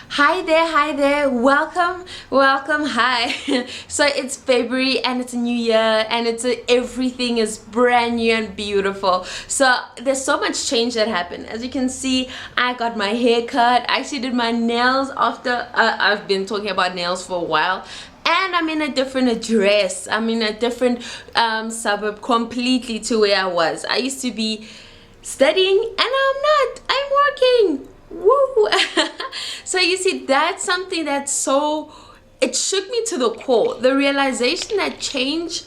Hi there, welcome, hi. So it's February and it's a new year and everything is brand new and beautiful. So there's so much change that happened. As you can see, I got my hair cut. I actually did my nails after I've been talking about nails for a while. And I'm in a different address. I'm in a different suburb completely to where I was. I used to be studying and I'm not. I'm working. Woo! So you see, that's something it shook me to the core. The realization that change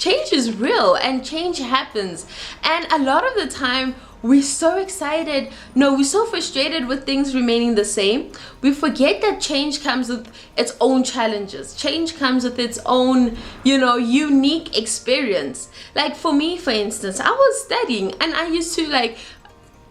is real and change happens. And a lot of the time we're so excited, no, we're so frustrated with things remaining the same. We forget that change comes with its own challenges. Change comes with its own, unique experience. Like for me, for instance, I was studying and I used to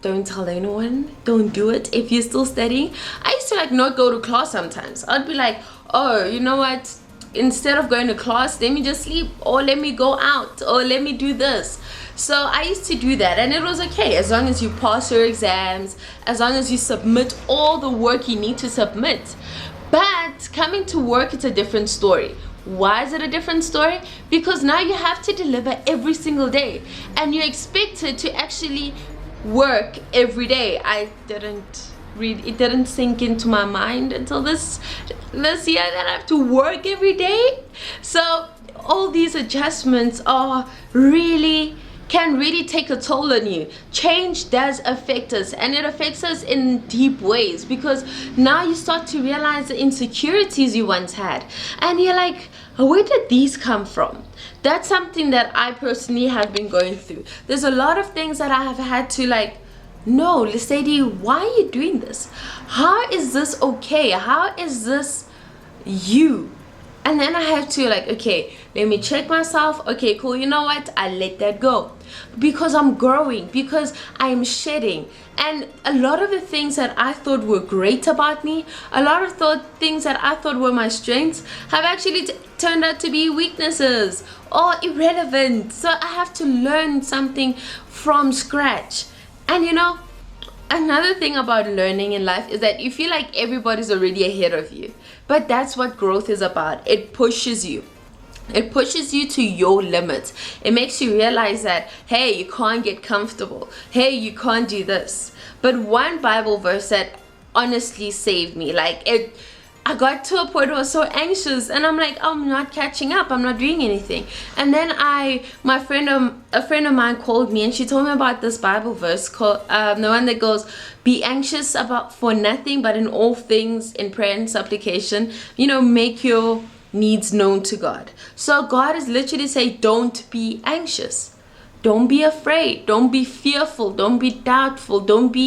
don't tell anyone, don't do it if you're still studying. I used to not go to class sometimes. I'd be like, oh, you know what, instead of going to class, let me just sleep, or let me go out, or let me do this. So I used to do that, and it was okay as long as you pass your exams, as long as you submit all the work you need to submit. But coming to work, it's a different story. Why is it a different story? Because now you have to deliver every single day, and you're expected to actually work every day. It didn't sink into my mind until this year that I have to work every day. So all these adjustments can really take a toll on you. Change does affect us, and it affects us in deep ways, because now you start to realize the insecurities you once had, and you're like, where did these come from? That's something that I personally have been going through. There's a lot of things that I have had to no, Lesedi, why are you doing this? How is this okay? How is this you? And then I have to okay, let me check myself. Okay, cool, you know what? I let that go. Because I'm growing, because I'm shedding. And a lot of the things that I thought were great about me, a lot of things that I thought were my strengths, have actually turned out to be weaknesses or irrelevant. So I have to learn something from scratch. And another thing about learning in life is that you feel like everybody's already ahead of you. But that's what growth is about. It pushes you. It pushes you to your limits. It makes you realize that, hey, you can't get comfortable. Hey, you can't do this. But one Bible verse that honestly saved me, I got to a point where I was so anxious, and I'm like, I'm not catching up, I'm not doing anything. And then a friend of mine called me, and she told me about this Bible verse called the one that goes, be anxious for nothing, but in all things in prayer and supplication, make your needs known to God. So God is literally saying, don't be anxious, don't be afraid, don't be fearful, don't be doubtful, don't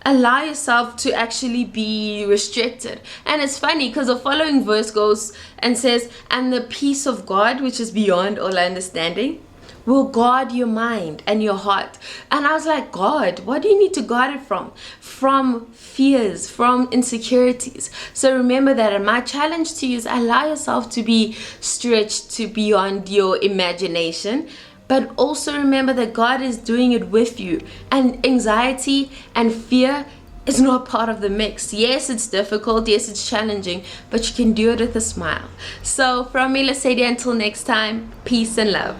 allow yourself to actually be restricted. And it's funny because the following verse goes and says, and the peace of God, which is beyond all understanding, will guard your mind and your heart. And I was like, God, what do you need to guard it from? From fears, from insecurities. So remember that, and my challenge to you is allow yourself to be stretched to beyond your imagination. But also remember that God is doing it with you. And anxiety and fear is not part of the mix. Yes, it's difficult. Yes, it's challenging. But you can do it with a smile. So from me, Lesedi, until next time, peace and love.